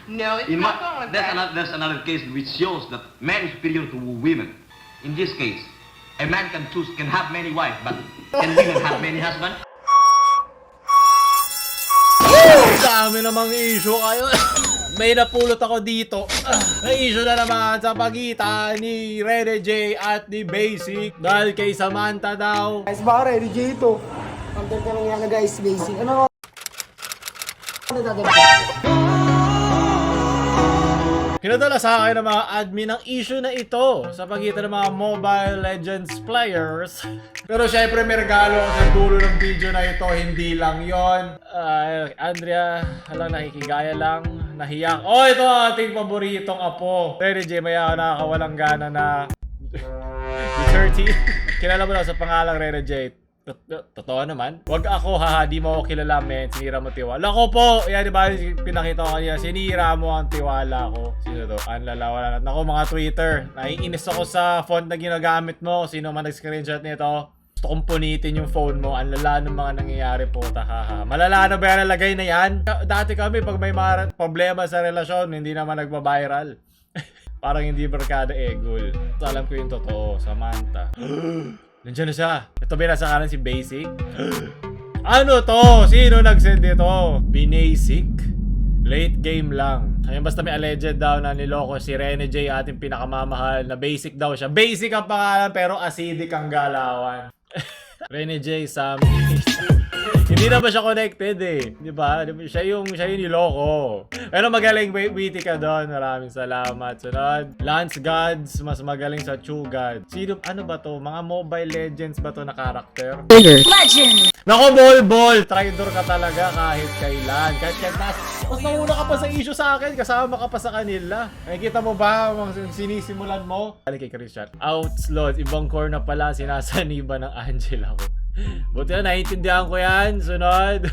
No, it's not wrong with that. There's another case which shows that man is superior to women. In this case, a man can have many wives, but can women have many husbands? Dami namang issue kayo. May napulot ako dito. May issue na naman sa pagitan ni Renejay at ni Basic dahil kay Samantha daw. Guys, baka Renejay ito. Content ka lang yan na guys, Basic. Ano? Pinadala sa akin ng mga admin ang issue na ito sa pagitan ng mga Mobile Legends players. Pero syempre may regalo sa dulo ng video na ito, hindi lang yon. Andrea, halang nakikigaya lang, nahiyak. Oh, ito ang ating paboritong apo. Renejay, maya nakakawalang gana na 30. Kilala mo lang sa pangalang Renejay. Totoo naman. Wag ako, haha, di mo ako kilala, men. Sinira mo tiwala ko po. Yan, di ba, pinakita ko kanina. Sinira mo ang tiwala ko. Sino to? Ang lalawa na. Ako, mga Twitter. Naiinis ako sa font na ginagamit mo. Sino man nag-screenshot nito. Gusto kong punitin yung phone mo. Ang lala ng mga nangyayari po. Haha. Malala na ba yan nalagay na yan? Dati kami, pag may mga problema sa relasyon, hindi naman nagba-viral. Parang hindi barkada egol. Alam ko yung totoo, Samantha. Nandiyan na siya. Ito binasa kanan si Basic. Ano to? Sino nag-send ito? Binasic? Late game lang. Ayun, basta may alleged daw na niloko si Renejay, ating pinakamamahal, na Basic daw siya. Basic ang pangalan pero acidic ang galawan. Renejay, Sam. Hindi na ba siya connected eh? Di ba? Siya yung niloko. Pero magaling, witty ka doon. Maraming salamat. Sunod, Lance Gods, mas magaling sa True God. Sino, ano ba to? Mga Mobile Legends ba to na karakter? Legend! Nako, Bol! Traitor ka talaga kahit kailan. Kahit mas nauna ka pa sa issue sa akin, kasama ka pa sa kanila. Nakikita mo ba ang sinisimulan mo? Balik kay Christian. Outslot, ibang core na pala sinasaniba ng Angela ko. Buti na, naiintindihan ko yan. Sunod.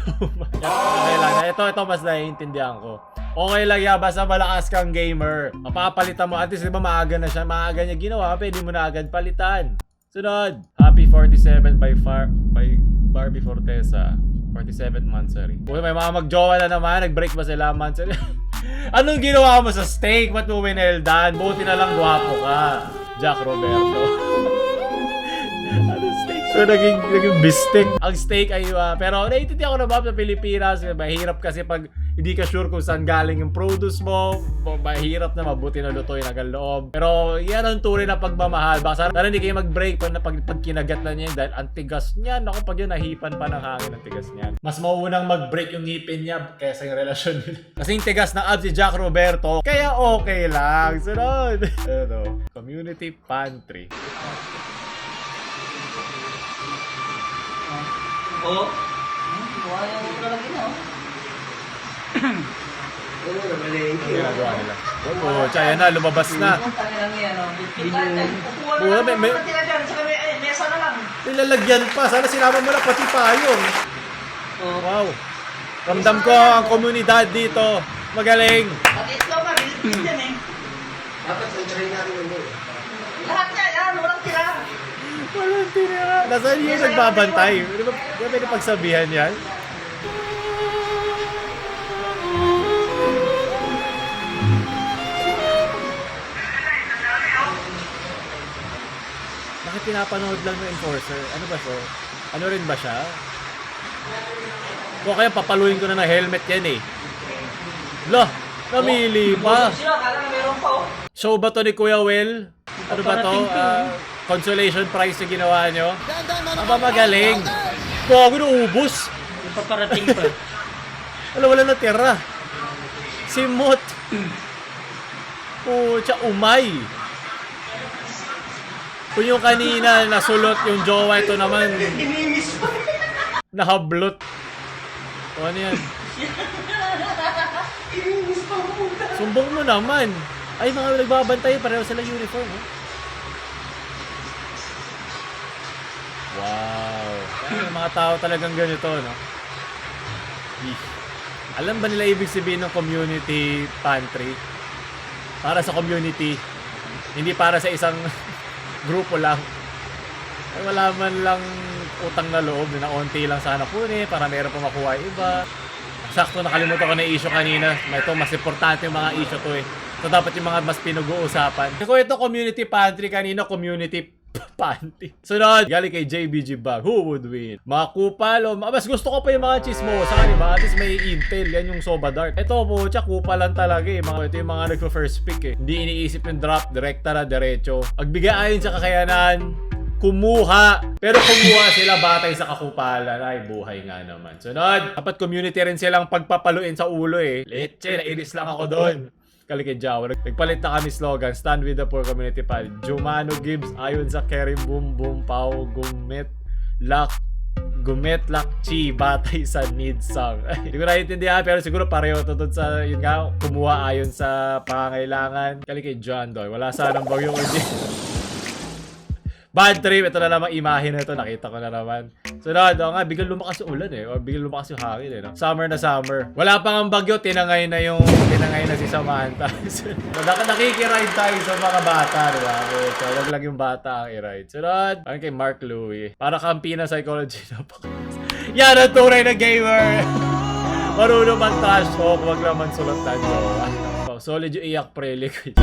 Okay lang. Ito mas naiintindihan ko. Okay lang yan, basta malakas kang gamer. Mapapalitan mo. At least diba maaga na siya. Maaga niya ginawa. Pwede mo na agad palitan. Sunod. Happy 47 by Barbie Fortesa. 47th monthsary. Uy, may mga magjowa na naman. Nag-break ba sila monthsary? Anong ginawa mo sa steak? Ba't mo wineldan? Buti na lang gwapo ka. Jack Roberto. So, naging bistek. Ang steak ay pero naiintindihan ko na ba sa Pilipinas, mahirap kasi pag hindi ka sure kung saan galing yung produce mo, mahirap na mabuti na lutoy na loob. Pero yan ang tunay na pagmamahal. Baka sana hindi kayo mag-break pag kinagat na niya dahil ang tigas niyan. Ako, pag yun nahipan pa ng hangin ang tigas niyan. Mas mauunang mag-break yung ngipin niya kaysa yung relasyon nila. Kasi yung tigas na abs si Jack Roberto, kaya okay lang. Sunod. Ano, Community Pantry. Oo. Buhay ang talaga na. Ano na, malengke. Ang ginagawa nila. Oo, tsaya na, lumabas na. Oo, may mesa na lang. nilalagyan pa. Sana sinama mo lang pati payong. Wow. Ramdam ko ang komunidad dito. Magaling. At ito nga, bilhin yan eh. Dapat try natin yung Lahat niya, yan, walang tira. Walang tinira. Nasaan yung nagbabantay? Di ba pwede pagsabihan yan? Bakit pinapanood lang ng enforcer? Ano ba siya? Ano rin ba siya? O kaya papaluin ko na ng helmet yan eh. Lah, namili pa. Sino, kala na meron pa oh. Show ba to ni Kuya Will? Ano ba to? Consolation prize yung ginawa nyo? Aba, magaling. Bago na ubos. Yung paparating pa. Wala natira. Simot. Pucha, umay. Kung yung kanina nasulot yung jowa, ito naman nahablot. O ano yan? Sumbong mo naman. Ay, mga nagbabantay, pareho sila uniform. Oh. Wow. Ay, mga tao talagang ganito, no? Alam ba nila ibig sabihin ng community pantry? Para sa community. Hindi para sa isang grupo lang. Ay, wala man lang utang na loob na onti lang sana kunin para meron pa makuha iba. Sakto, nakalimutan ko na issue kanina. Ito, mas importante yung mga issue to eh. So, dapat yung mga mas pinag-uusapan. Kung ito community pantry, kanina community panty. Sunod, galing kay JBG Bag. Who would win? Mga kupal o mas gusto ko pa yung mga chismosa, di ba? At least may intel. Yan yung soba dart. Ito po, kupalan talaga eh. Ito yung mga nagpo-first pick eh. Hindi iniisip yung drop, direkta na, diretso. Pagbigay ayon sa kakayanan, kumuha. Pero kumuha sila batay sa kakupalan. Ay, buhay nga naman. Sunod, dapat community rin silang pagpapaluin sa ulo eh. Leche, nainis lang ako doon. Kalikay Jawa. Nagpalit na kami slogan, stand with the poor community pal. Jumano Gibbs, ayon sa Kerim Boom Boom Pao, Gumet Lak Chi, batay sa need song. Hindi ko naiintindihan, pero siguro pareho to dun sa, yun nga, kumuha ayon sa pangangailangan. Kalikay John Doy, wala sanang bagyong hindi. Bad trip, ito na naman imahe na ito, nakita ko na naman. Sunod, nga, biglang lumakas yung ulan eh, o biglang lumakas yung hangin eh, no? Summer na summer. Wala pang ang bagyo, tinangay na si Samantha. Nakikiride tayo sa mga bata, diba? So, wag lang yung bata ang i-ride. Sunod, parang kay Mark Louie. Para kampi na psychology na yan ang tunay na gamer! Marunong man trash talk, wag naman sulatan ko. Solid yung iyak prelik.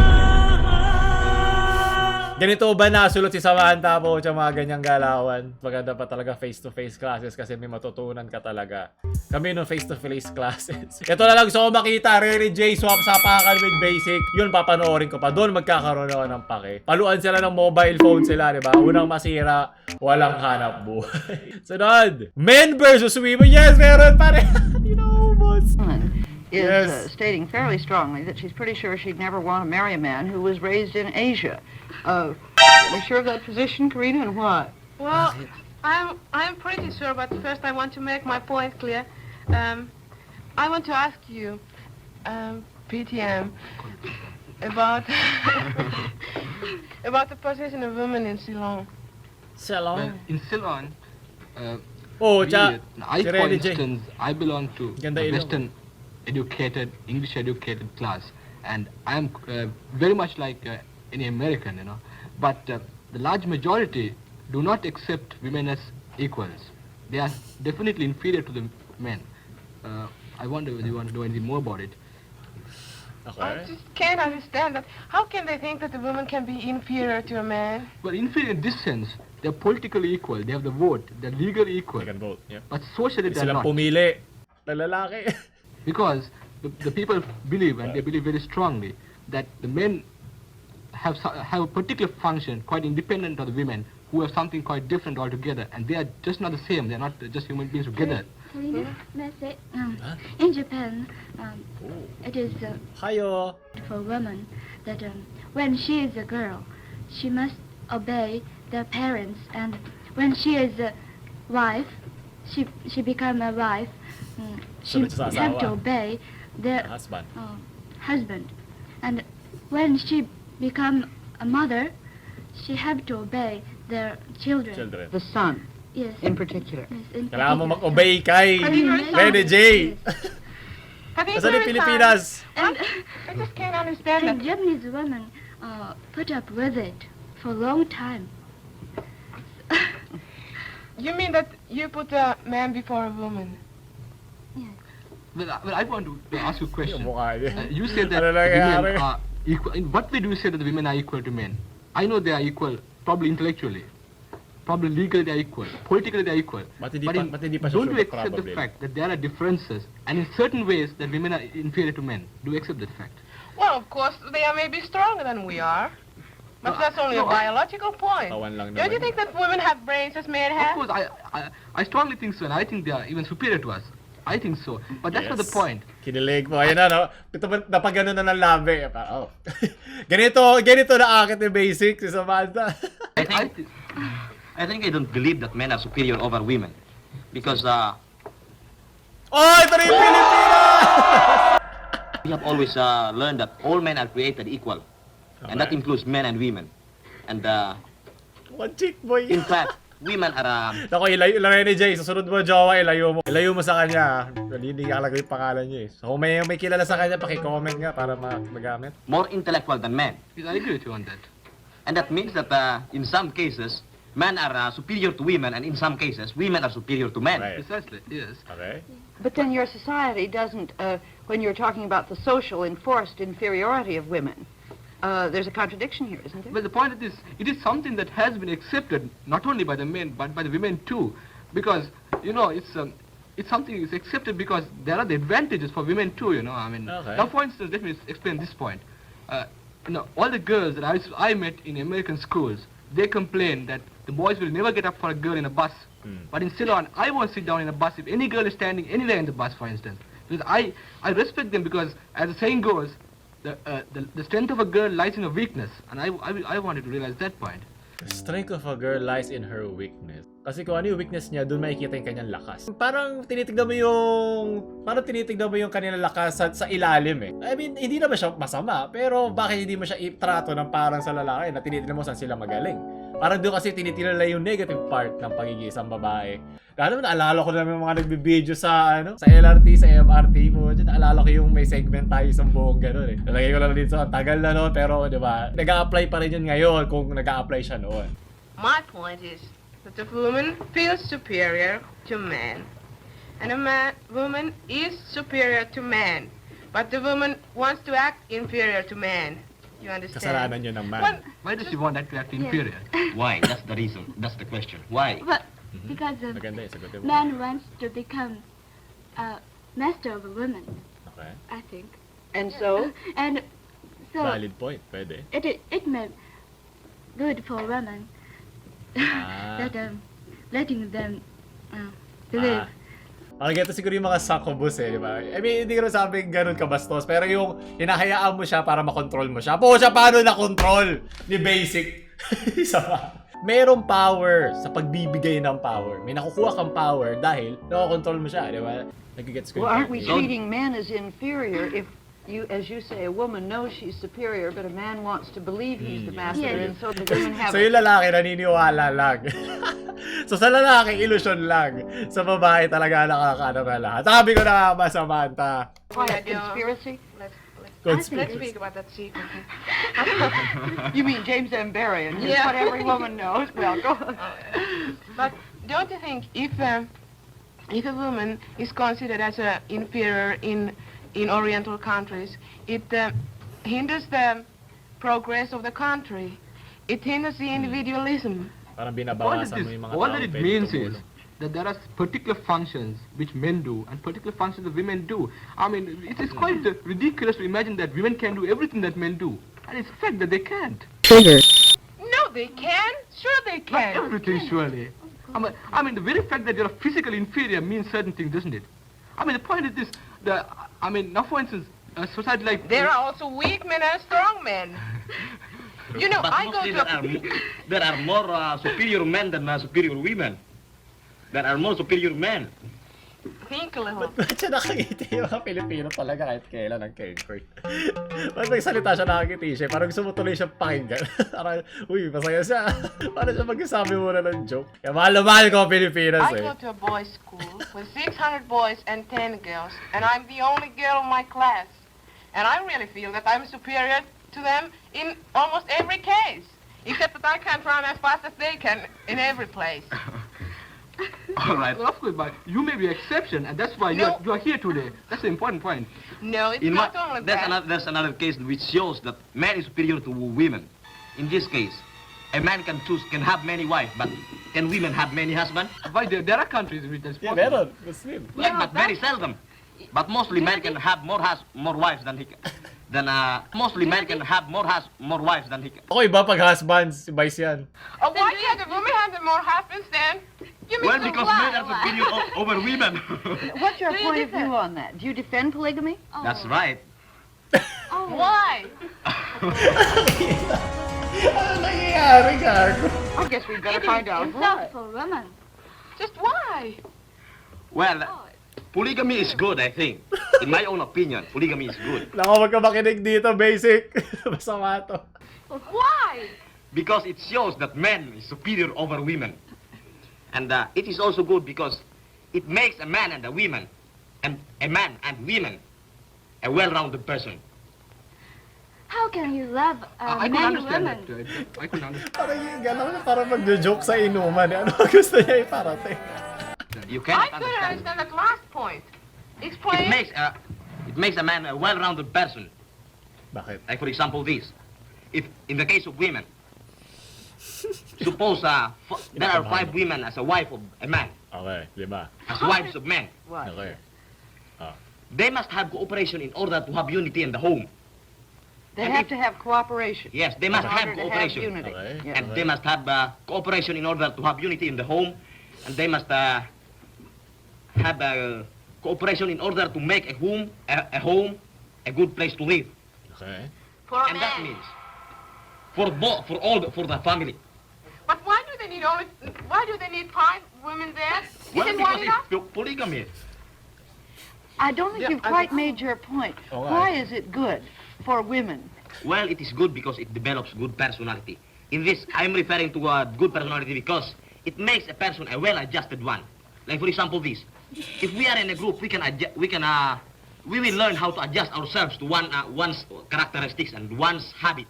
Ganito ba nasulot si Samantha po sa mga ganyang galawan? Maganda pa talaga face-to-face classes kasi may matutunan ka talaga. Kami nung face-to-face classes. Ito na lang gusto ko makita. Renejay swap sa pakan with basic. Yun, papanoorin ko pa. Doon magkakaroon ako ng pake. Paluan sila ng mobile phone sila, diba? Unang masira, walang hanap buhay. Sunod! Men versus women. Yes, meron pa rin. You know, boss. Is stating fairly strongly that she's pretty sure she'd never want to marry a man who was raised in Asia. Are you sure of that position, Karina, and why? Well, I'm pretty sure, but first I want to make my point clear. I want to ask you, PTM, about about the position of women in Ceylon. Ceylon? In Ceylon, Oh, I, for instance, I belong to Ganda the ilong. Western educated, English educated class, and I am very much like any American, you know. But the large majority do not accept women as equals. They are definitely inferior to the men. I wonder whether you want to know anything more about it. I just can't understand that. How can they think that the woman can be inferior to a man? Well, inferior in this sense, they are politically equal. They have the vote. They are legally equal. They can vote, yeah. But socially, they are Silang not. pumili na lalaki. Because the people believe, and they believe very strongly, that the men have a particular function quite independent of the women, who have something quite different altogether, and they are just not the same. They are not just human beings together. Karina, may I say, in Japan, it is Hayo. for women that when she is a girl, she must obey their parents, and when she is a wife, she become a wife, she Sunod sa have to asawa. obey their Husband. husband, and when she become a mother, she have to obey their children. Children. The son, Yes. in particular. Yes, in Kailangan mo particular. mag-obey kay Renejay. Have you Nasaan yung heard Pilipinas? And, I just can't understand and that. Japanese women put up with it for a long time. You mean that you put a man before a woman? Well, I want to ask you a question. Yung mukha niya. You said that Ano nangyayari? women are equal. In what way do you say that the women are equal to men? I know they are equal, probably intellectually. Probably legally they are equal. Politically they are equal. Ba't hindi pa siya don't sure, you accept probably? the fact that there are differences, and in certain ways that women are inferior to men? Do you accept that fact? Well, of course, they are maybe stronger than we are. But that's only a biological point. Tawan lang Don't you naman. think that women have brains as men Of have? course, I strongly think so, and I think they are even superior to us. I think so. But that's not the Yes. point. Kinilig mo. Ayun na, no? Ito pa, napagano na ng labi. Oh. ganito na akit yung basic si Samantha. I think I don't believe that men are superior over women. Because Oh, ito na yung Pilipinas! we have always learned that all men are created equal. And that includes men and women. And One chick boy. in fact, women are... Ako, ilayo Renejay. Susunod mo, jowa, ilayo mo. Ilayo mo sa kanya. Hindi kakalagay yung pangalan niya eh. So, kung may kilala sa kanya, pakicomment nga para magamit. more intellectual than men. Yes, I agree with you on that. And that means that in some cases, men are superior to women, and in some cases, women are superior to men. Right. Precisely, yes. Okay. But then your society doesn't, when you're talking about the social enforced inferiority of women, there's a contradiction here, isn't there? Well, the point is, it is something that has been accepted not only by the men but by the women too, because it's something is accepted because there are the advantages for women too. I mean, Okay. now for instance, let me explain this point. All the girls that I met in American schools, they complain that the boys will never get up for a girl in a bus. But in Ceylon, I won't sit down in a bus if any girl is standing anywhere in the bus, for instance. Because I respect them because, as the saying goes, the strength of a girl lies in her weakness. And I wanted to realize that point. The strength of a girl lies in her weakness. Kasi kung ano yung weakness niya, doon makikita yung kanyang lakas. Parang tinitignan mo yung kanilang lakas sa ilalim eh. I mean, hindi naman siya masama, pero bakit hindi mo siya itrato ng parang sa lalaki na tinitignan mo saan sila magaling? Parang doon kasi tinitignan nila yung negative part ng pagiging isang babae. Lalo na naalala ko naman yung mga nagbibideo sa LRT, sa MRT mo. Naalala ko yung may segment tayo isang buong gano'n eh. Nalagay ko lang din sa tagal na no, pero di ba, nag-a-apply pa rin yun ngayon kung nag-a-apply siya noon. My point is that the woman feels superior to man. And woman is superior to man. But the woman wants to act inferior to man. You understand? Kasalanan yun ng man. Why does she want that to act inferior? Why? That's the reason. That's the question. Why? But because Maganda yun, sagutin mo. man wants to become master of a woman, Okay. I think. And so? And so Valid point, pwede. it may good for women that letting them believe. Ito siguro yung mga succubus eh, di ba? I mean, hindi ko na sabing ganun kabastos, pero yung hinahayaan mo siya para makontrol mo siya. Po siya paano na-control ni Basic? Isa pa. Merong power sa pagbibigay ng power. May nakukuha kang power dahil nakokontrol mo siya, di ba? Nagigets ko Well, yung aren't we point. treating men as inferior if you, as you say, a woman knows she's superior, but a man wants to believe he's the master, Yes. and so the women have So yung lalaki naniniwala lang. So sa lalaki, illusion lang. Sa babae talaga nakakaano ka lahat. Sabi ko na ba, Samantha? a conspiracy. Let's speak about that secret. You mean James M. Barrie and Yeah. what every woman knows? Well, go on. But don't you think if a woman is considered as inferior in Oriental countries, it hinders the progress of the country. It hinders the individualism. Parang All binabawasan mo yung mga all tao that it pwede means is tumulong. that there are particular functions which men do and particular functions that women do. I mean, it is quite ridiculous to imagine that women can do everything that men do. And it's a fact that they can't. No, they can. Sure, they Not can. everything, surely. I mean, the very fact that you're physically inferior means certain things, doesn't it? I mean, the point is this. Now, for instance, a society like... There are also weak men and strong men. You know, But I go mostly to there are more superior men than superior women. There are more superior men. think a little. Ba't siya nakangiti yung mga Pilipino talaga kahit kailan ang Kengford? Ba't nagsalita siya nakangiti siya? Parang gusto mo tuloy siya pakinggan. Parang, uy, masaya siya. Parang siya magsasabi muna ng joke. Kaya mahal ko ang Pilipinas I eh. go to a boys' school with 600 boys and 10 girls, and I'm the only girl in my class. And I really feel that I'm superior to them in almost every case, except that I can't run as fast as they can in every place. All right, well, of course, but you may be an exception, and that's why No. you are here today. That's the important point. No, it's In not only that. there's another case which shows that man is superior to women. In this case, a man can have many wives, but can women have many husbands? Why there are countries in which that's Yeah, possible. meron. Muslim. Yeah, Yeah, but very seldom. But mostly men can have more wives than he can. Mostly men can have more wives than he can. Okay ba pag husbands, vice yan? Oh, why can't the women have more husbands then? You mean Well, because men are superior over women. What's your Do you point of differ? view on that? Do you defend polygamy? That's right. Why? Ano nangyayari, gago? I guess we'd better It find is out insult why. for women. Just why? Well, polygamy is good, I think. In my own opinion, polygamy is good. Nako, wag ka makinig dito, basic. Masama to. Why? Because it shows that men is superior over women. And it is also good because it makes a man and a woman, and a man and women, a well-rounded person. How can you love I could many understand women? that. I could understand. Parang yung gano'n, parang magjo-joke sa inuman. Ano gusto niya iparating? You I cannot couldn't understand. understand that last point. Explain. It makes a man a well-rounded person. Bakit? Like for example, this. If in the case of women, suppose there are 5 women as a wife of a man, Okay, di ba? as wives of men. Okay. They must have cooperation in order to have unity in the home. They have to have cooperation. Yes, they must in have order to have cooperation. unity. Okay. Yeah. And they must have cooperation in order to have unity in the home. And they must have cooperation in order to make a home a good place to live. Okay. For a And that man. means for the family. But why do they need 5 women there? Well, Isn't because one enough? it's polygamy. I don't think you've quite made your point. Okay. Why is it good for women? Well, it is good because it develops good personality. In this, I'm referring to a good personality because it makes a person a well-adjusted one. Like for example, this. If we are in a group, we will learn how to adjust ourselves to one's characteristics and one's habit.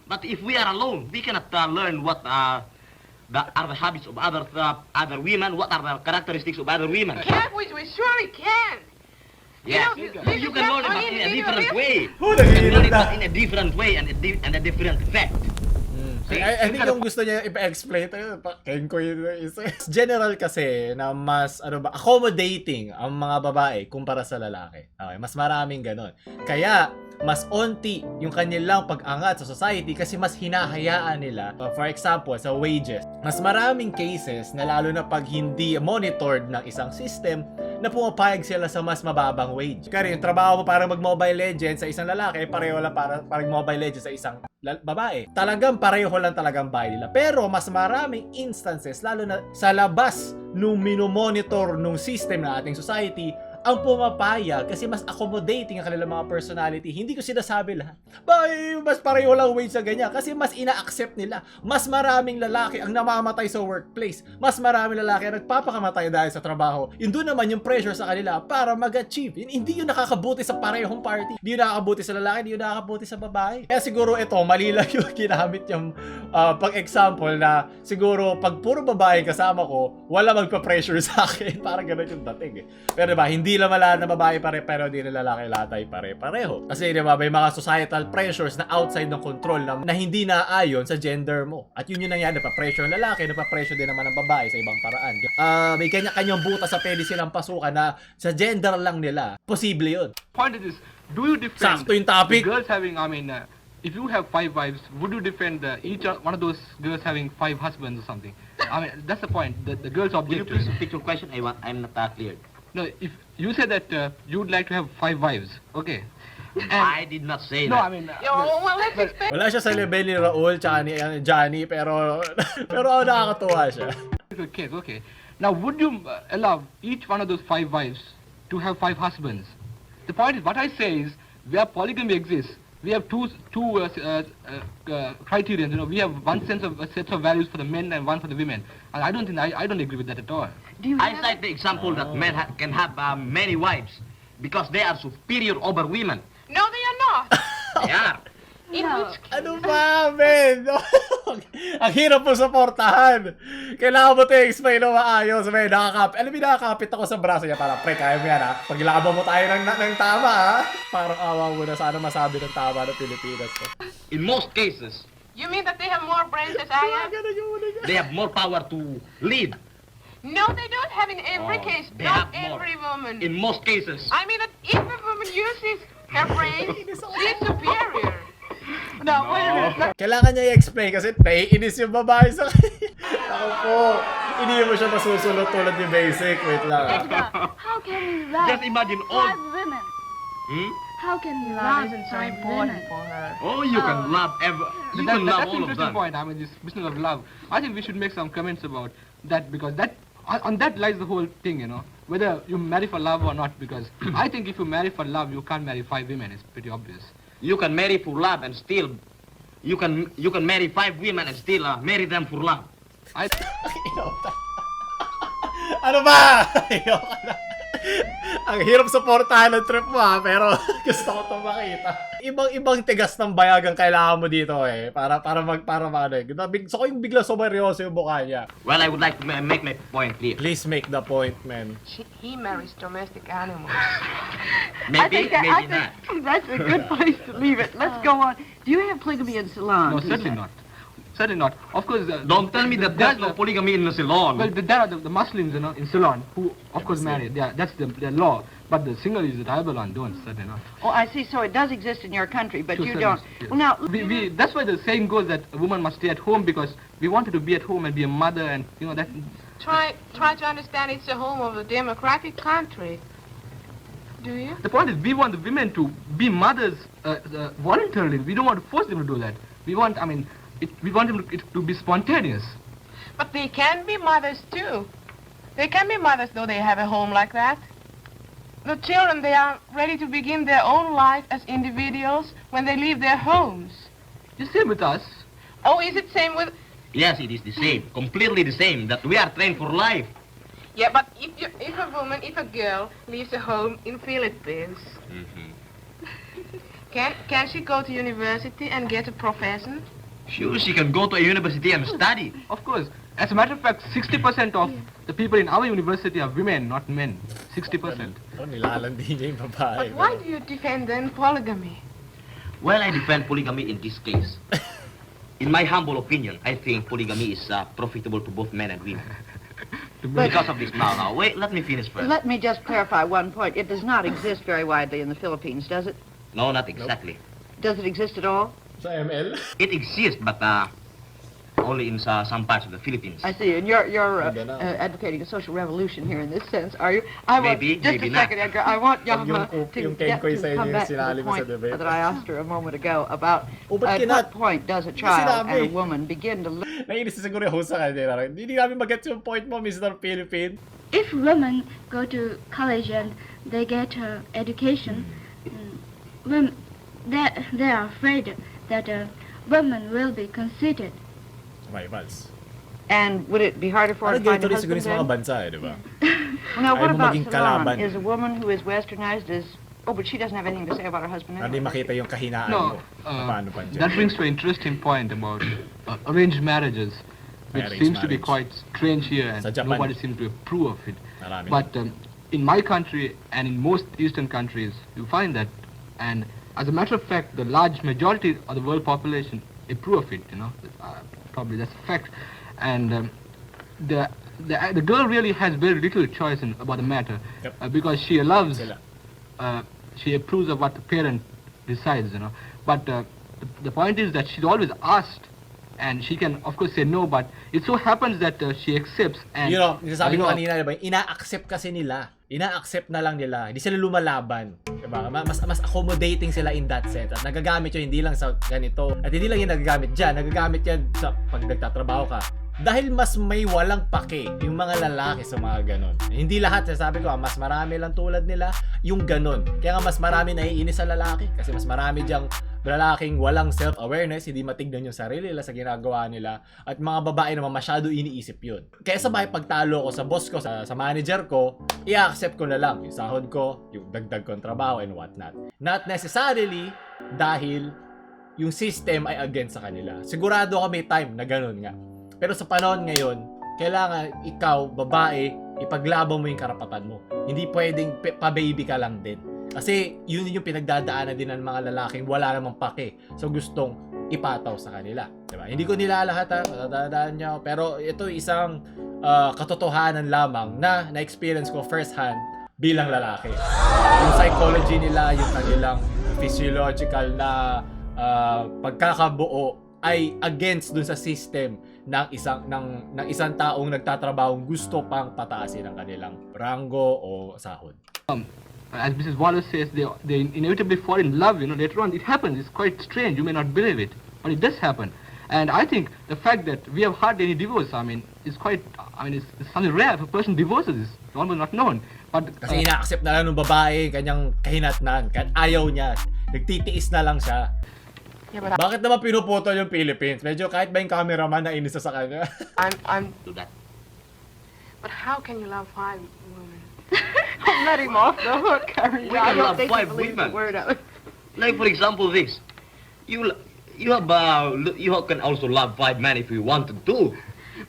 But if we are alone, we cannot learn what are the habits of other women, what are the characteristics of other women. Can't we? We surely can. Yes, You know, you can learn it but in a different way. Oh, You can learn naghihilig it na. but in a different way and a different effect. I think yung gusto niya ipa-explain ito, ko yun isa. General kasi na mas accommodating ang mga babae kumpara sa lalaki. Okay, mas maraming ganon. Kaya mas onti yung kanilang pag-angat sa society kasi mas hinahayaan nila. For example, sa wages. Mas maraming cases na lalo na pag hindi monitored ng isang system na pumapayag sila sa mas mababang wage. Kaya yung trabaho mo para mag-Mobile Legends sa isang lalaki, pareho lang para Mobile Legends sa isang babae. Talagang pareho lang talagang bayad nila. Pero mas maraming instances, lalo na sa labas nung minomonitor nung system ng ating society, ang pumapayag kasi mas accommodating ang kanilang mga personality. Hindi ko sinasabi lahat. Mas pareho lang wage sa ganyan kasi mas ina-accept nila. Mas maraming lalaki ang namamatay sa workplace. Mas maraming lalaki ang nagpapakamatay dahil sa trabaho. Yun doon naman yung pressure sa kanila para mag-achieve. Hindi yun nakakabuti sa parehong party. Hindi yun nakakabuti sa lalaki, hindi yun nakakabuti sa babae. Kaya siguro ito, mali lang yung ginamit yung pag-example na siguro pag puro babae kasama ko, wala magpa-pressure sa akin. Parang ganun yung dating eh. Pero diba, hindi lang wala na babae pare-pareho, di na lalaki lahat ay pare-pareho. Kasi diba, may mga societal pressures na outside ng control na hindi naayon sa gender mo. At yun yung nangyari, napapressure ng lalaki, napapressure din naman ng babae sa ibang paraan. May kanya-kanyang butas sa pwede silang pasukan na sa gender lang nila. Posible yun. Point is, do you defend Sakto yung topic. the girls having, if you have 5 wives, would you defend each one of those girls having 5 husbands or something? That's the point. The girls Will you object to please it. repeat your question? I'm not clear. No, if you said that you would like to have 5 wives, okay? I did not say No, that. Well, let's explain. Wala siya sa level ni Raul tsaka ni Johnny, pero nakakatuwa siya. Case, okay. Now, would you allow each one of those 5 wives to have 5 husbands? The point is, what I say is, where polygamy exists, we have two criteria. We have one set of values for the men and one for the women. And I don't agree with that at all. I cite the example that men can have many wives because they are superior over women. No, they are not. They are. In which Ano ba, men? Ang hirap mo suportahan. Kailangan mo ito i-explain na maayos, men. Nakakapit ako sa braso niya. Parang, pre, kaya mo yan, ha? Paglaban mo tayo ng tama, ha? Parang awa mo na sana masabi ng tama ng Pilipinas. In most cases, you mean that they have more brains than I have? they have more power to lead. No, they don't have in every case. They Not have more. every woman. In most cases. I mean that if a woman uses her brains, she's superior. Now, wait a minute. Kailangan niya i-explain kasi naiinis yung babae sa kanya. Ako po, hindi mo siya masusunod tulad ni Basic. Wait lang. Edgar, how can you love Just imagine all. 5 women? Hmm? How can you Love love isn't so 5 important women? for her. Oh, you can love you can love That's all an of interesting them. point. This business of love. I think we should make some comments about that because on that lies the whole thing, whether you marry for love or not. Because I think if you marry for love, you can't marry 5 women. It's pretty obvious. You can marry for love and still, you can marry 5 women and still marry them for love. Ano ba? Ayoko na. Ang hirap suportahan ng trip mo ha, pero gusto ko ito makita. Ibang tigas ng bayag ang kailangan mo dito eh. Para ano eh. Gusto ko yung bigla sumeryoso yung mukha niya. Well, I would like to make my point clear. Please make the point, man. He marries domestic animals. Maybe, maybe not. That's a good place to leave it. Let's go on. Do you have polygamy in Ceylon? No, certainly not. Certainly not. Of course. Don't tell me that there's no polygamy in Ceylon. Well, there are the Muslims, in Ceylon, who of course marry. Yeah, that's their law. But the single that I belong don't, certainly not. Oh, I see. So it does exist in your country, but To you certain don't. extent, yes. Well, now, that's why the saying goes that a woman must stay at home, because we wanted to be at home and be a mother, and that. Try to understand it's the home of a democratic country. Do you? The point is, we want the women to be mothers voluntarily. We don't want to force them to do that. We want, we want them to be spontaneous. But they can be mothers too. They can be mothers though they have a home like that. The children, they are ready to begin their own life as individuals when they leave their homes. The same with us. Oh, is it same with... Yes, it is the same. Completely the same. That we are trained for life. Yeah, but if a girl leaves a home in Philippines, can she go to university and get a profession? Sure, she can go to a university and study. Of course. As a matter of fact, 60% of the people in our university are women, not men. 60%. Oh, nilalandi niya yung babae. But why do you defend then polygamy? Well, I defend polygamy in this case. In my humble opinion, I think polygamy is profitable to both men and women. Because of this. Now, wait, let me finish first. let me just clarify one point. It does not exist very widely in the Philippines, does it? No, not exactly. Does it exist at all? Sa ML? It exists, but only in some parts of the Philippines. I see. And you're Ganda na. advocating a social revolution here in this sense, are you? Maybe, just maybe a second, not. Edgar. I want Pag Yama yung to Kenkoy sa inyo come yung back to sinali the mo sa point debate. that I asked her a moment ago about Oh, ba't at kinat? what point does a child sinabi. and a woman begin to live? Naiinis na siguro yung host sa kanya. Hindi namin mag-get yung point mo, Mr. Philippine. If women go to college and they get education, they are afraid that women will be conceited. May vals. And would it be harder for her Parang to find ganito a rin siguro husband sa mga then? bansa eh, di ba? Well, now, what Ayaw mo about maging Ceylon? kalaban. Is a woman who is westernized is... Oh, but she doesn't have anything to say about her husband Hindi anyway. makita yung kahinaan No, mo. Paano pa dyan? that brings to an interesting point about arranged marriages, which Arranged seems to be marriage. quite strange here, and Sa Japan. nobody seems to approve of it. Marami. But in my country and in most Eastern countries, you find that, and as a matter of fact, the large majority of the world population approve of it. Probably that's a fact, and the girl really has very little choice about the matter, Yep. because she loves, Sila. she approves of what the parent decides. But the point is that she's always asked. And she can, of course, say no, but it so happens that she accepts. And Sabi ko kanina, diba, ina-accept kasi nila. Ina-accept na lang nila. Hindi sila lumalaban. Diba? Mas accommodating sila in that sense. At nagagamit yun hindi lang sa ganito. At hindi lang yung nagagamit dyan. Nagagamit yan sa pag nagtatrabaho ka. Dahil mas may walang pake yung mga lalaki sa mga ganon. Hindi lahat, sabi ko, mas marami lang tulad nila yung ganon. Kaya nga mas marami naiinis sa lalaki. Kasi mas marami dyang lalaking walang self-awareness, hindi matignan yung sarili nila sa ginagawa nila. At mga babae naman masyado iniisip yun. Kaya sabay pagtalo ko sa boss ko, sa manager ko, i-accept ko na lang yung sahod ko, yung dagdag kong trabaho and whatnot. Not necessarily dahil yung system ay against sa kanila. Sigurado ako may time na ganon nga. Pero sa panahon ngayon, kailangan ikaw, babae, ipaglaban mo yung karapatan mo. Hindi pwedeng pa-baby ka lang din. Kasi yun yung pinagdadaanan din ng mga lalaking wala namang pake. So gustong ipataw sa kanila. Diba? Hindi ko nila lahat matadadaan nyo. Pero ito isang katotohanan lamang na na-experience ko first hand bilang lalaki. Yung psychology nila, yung kanilang physiological na pagkakabuo ay against dun sa system ng isang taong nagtatrabahong gusto pang pataasin ang kanilang rango o sahod. As Mrs. Wallace says, they inevitably fall in love, later on. It happens. It's quite strange. You may not believe it, but it does happen. And I think the fact that we have hardly any divorce, is quite, it's something rare. If a person divorces, it's almost not known. But Kasi ina-accept na lang ng babae kanyang kahinatnan, kahit ayaw niya, nagtitiis na lang siya. Yeah, but Bakit naman pinuputol yung Philippines? Medyo kahit ba yung cameraman na inis na sa kanya? I'm Do that. But how can you love 5 women? Don't let him off the hook, Harry. We I can don't love think he five believes women. a word of it. Like for example, this. You can also love 5 men if you wanted to.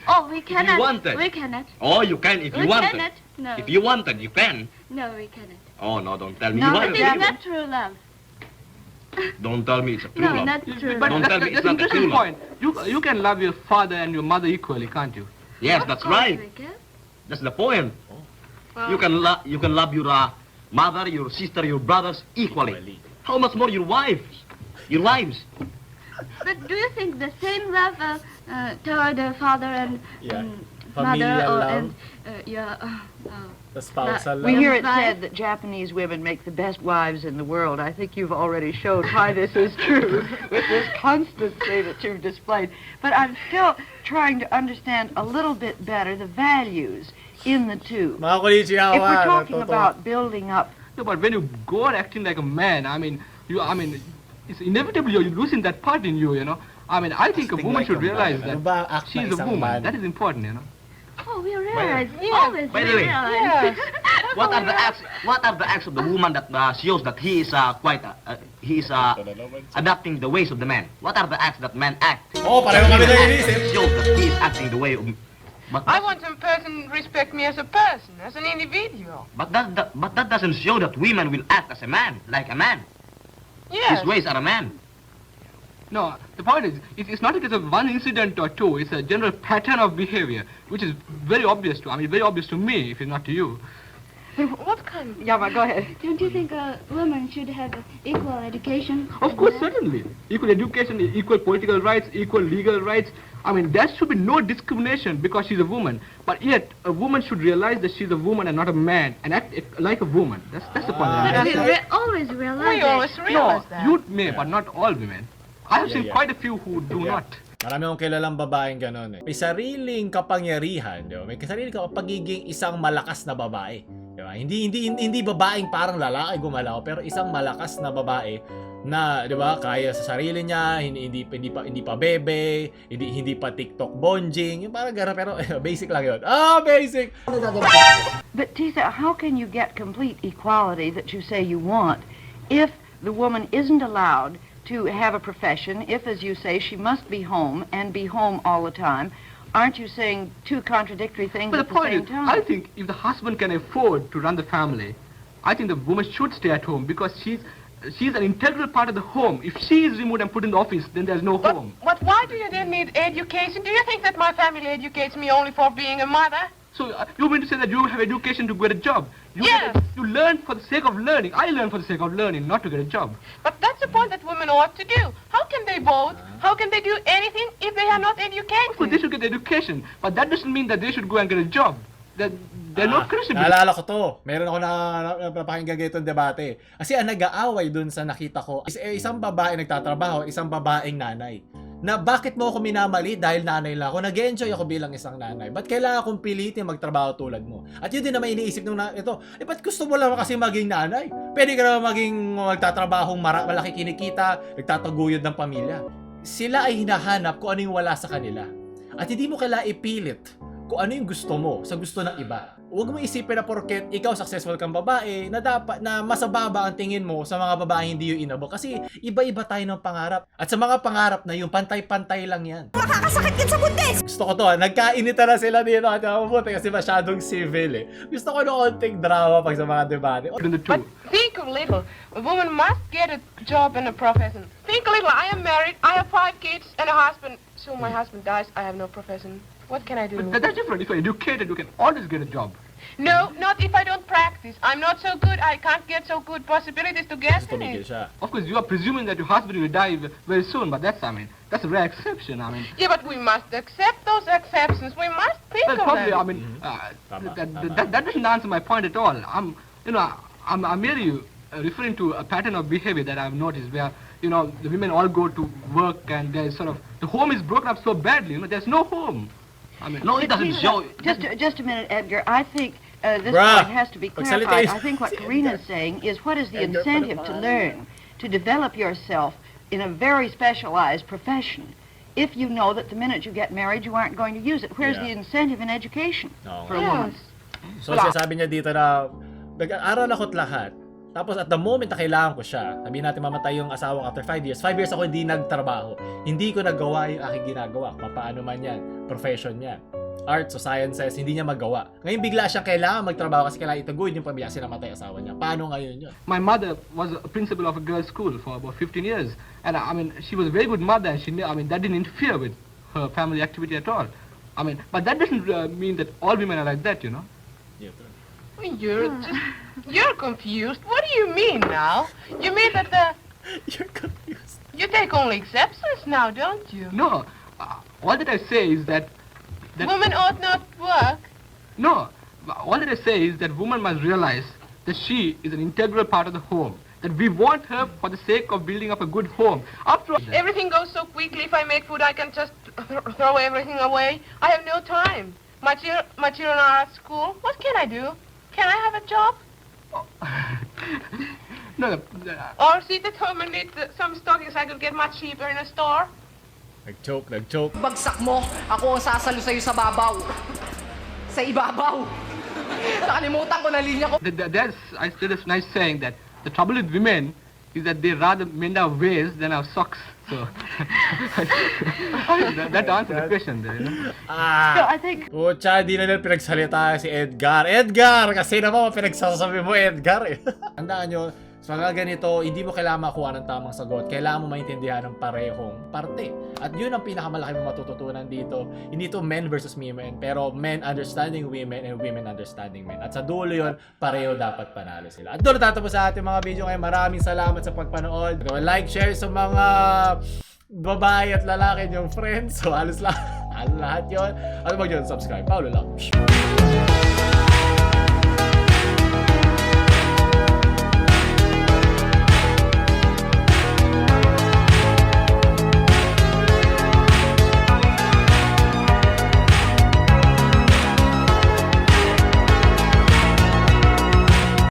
Oh, we cannot. wanted. We cannot. Oh, you can if you We wanted. cannot. No. If you wanted, you can. No, we cannot. Oh no, don't tell me No, you But wanted. it's Yeah. not true love. Don't tell me it's a true No, love. not true But love. Don't tell me that's it's an not a interesting true love. point. You can love your father and your mother equally, can't you? Yes, Of that's course right. we can. That's the point. Well, You can love your mother, your sister, your brothers equally. How much more your wives? Your wives. But do you think the same love toward the father and Yeah. mother Familial or love. and your The spousal We love. hear it Right. said that Japanese women make the best wives in the world. I think you've already showed why this is true with this constancy that you've displayed. But I'm still trying to understand a little bit better the values in the two. Mga kulichiyawa, If we're talking totoo. about building up, No, but when you go on acting like a man, it's inevitable you're losing that part in you, you know. I think a Acting woman like should a man. realize Ano that ba ang act she's ng a isang woman. man? That is important, you know. oh, we realize. Yeah. Always By we the way, realize. What are the acts? What are the acts of the woman that shows that he is adapting the ways of the man? What are the acts that men act? Oo, pareho kami na inisip. Shows that he is acting the way of. But I want some person to respect me as a person, as an individual. that doesn't show that women will act as a man, like a man. Yes. His ways are a man. No, the point is, it's not because of one incident or two. It's a general pattern of behavior, which is very obvious very obvious to me, if it's not to you. What kind of... Yama, go ahead. Don't you think a woman should have equal education? Of course, certainly. Equal education, equal political rights, equal legal rights. There should be no discrimination because she's a woman. But yet, a woman should realize that she's a woman and not a man, and act like a woman. That's the point. But we always realize We that. always realize that. You may, but not all women. I have seen Yeah. quite a few who do not. Marami akong kilalang babaeng ganon eh. May sariling kapangyarihan, di ba? May sariling pagiging isang malakas na babae. Di ba? Hindi babaeng parang lalaki gumalaw, pero isang malakas na babae na, di ba, kaya sa sarili niya, hindi pa bebe, hindi pa TikTok bonjing, yung parang gano'n, pero basic lang yun. Basic! But Tisa, how can you get complete equality that you say you want if the woman isn't allowed to have a profession, if, as you say, she must be home and be home all the time? Aren't you saying two contradictory things But at the the point same is, time? I think if the husband can afford to run the family, I think the woman should stay at home because she's an integral part of the home. If she is removed and put in the office, then there's no home. But why do you then need education? Do you think that my family educates me only for being a mother? So you mean to say that you have education to get a job? Yes. You learn for the sake of learning. I learn for the sake of learning, not to get a job. But that's the point that women ought to do. How can they vote? How can they do anything if they are not Of course, they educated? should get education, but that doesn't mean that they should go and get a job. They're not Christian. Naalala ko to. Meron ako napapakinggan ganitong debate. Kasi ang nag-aaway dun sa nakita ko, isang babae nagtatrabaho, isang babaeng nanay. Na bakit mo ako minamali dahil nanay lang ako? Nag-enjoy ako bilang isang nanay. Ba't kailangan akong pilitin magtrabaho tulad mo? At yun din naman iniisip nung ito, ba't gusto mo lang kasi maging nanay? Pwede ka naman maging magtatrabahong malaki kinikita, nagtataguyod ng pamilya. Sila ay hinahanap kung ano yung wala sa kanila. At hindi mo kailangan ipilit kung ano yung gusto mo sa gusto ng iba. Huwag mo isipin na porket ikaw successful kang babae na dapat na masababa ang tingin mo sa mga babae hindi yung inabot. Kasi iba-iba tayo ng pangarap. At sa mga pangarap na yung pantay-pantay lang yan. Makakasakit yan sa buntis! Gusto ko to nagkainita na sila dito at mabuti kasi masyadong civil eh. Gusto ko ng konting drama pag sa mga debate. But think a little. A woman must get a job and a profession. Think a little. I am married. I have 5 kids and a husband. So my husband dies. I have no profession. What can I do? But that's different. If you're educated, you can always get a job. No, not if I don't practice. I'm not so good. I can't get so good possibilities to get in Tumigil it. siya. Of course, you are presuming that your husband will die very soon, but that's a rare exception. Yeah, but we must accept those exceptions. We must think Well, of probably, them. that doesn't answer my point at all. I'm merely referring to a pattern of behavior that I've noticed where, the women all go to work and there's the home is broken up so badly, there's no home. No, it doesn't show. Just a minute, Edgar. I think this Bruh, point has to be magsalita clarified. yun. I think what Karina's saying is what is the Edgar, incentive to learn, to develop yourself in a very specialized profession if you know that the minute you get married you aren't going to use it? Where's Yeah. the incentive in education No. for a woman? So, sinasabi niya dito na nag-aaral ako't lahat. Tapos at the moment na kailangan ko siya, sabihin natin mamatay yung asawa ko after 5 years. 5 years ako hindi nagtrabaho. Hindi ko nagawa yung aking ginagawa. Paano man yan, profession niya. Arts o sciences, hindi niya magawa. Ngayon bigla siyang kailangan magtrabaho kasi kailangan itaguyod yung pamilya kasi namatay asawa niya. Paano ngayon yun? My mother was a principal of a girls' school for about 15 years. And I mean, she was a very good mother and that didn't interfere with her family activity at all. I mean, but that doesn't mean that all women are like that, you know. You're confused. What do you mean now? You mean that You're confused. you take only exceptions now, don't you? No, all that I say is that Women ought not work. no, all that I say is that woman must realize that she is an integral part of the home. That we want her for the sake of building up a good home. After all, Everything goes so quickly. If I make food, I can just throw everything away. I have no time. My children are at school. What can I do? Can I have a job? no, Or sit at home and knit some stockings I could get much cheaper in a store? Nag-choke. Bagsak mo, ako ang sasalo sa'yo sa babaw. Sa ibabaw. Nakalimutan ko na linya ko. there's a nice saying that the trouble with women is that they rather mend our ways than our socks. So that answers the question there, you know. So I think Pucha, di na nila pinagsalita si Edgar. Edgar! Kasi naman pinagsasabi mo, Edgar eh. Tandaan nyo, sa mga ganito, hindi mo kailangan makuha ng tamang sagot. Kailangan mo maintindihan ng parehong parte. At yun ang pinakamalaki mo matututunan dito. Hindi to men versus women, pero men understanding women and women understanding men. At sa dulo yun, pareho dapat panalo sila. At doon tatapos sa ating mga video ngayon. Maraming salamat sa pagpanood. Like, share sa mga babae at lalaki yung friends. So, halos lahat yun. At mag-subscribe. PaoLUL lang.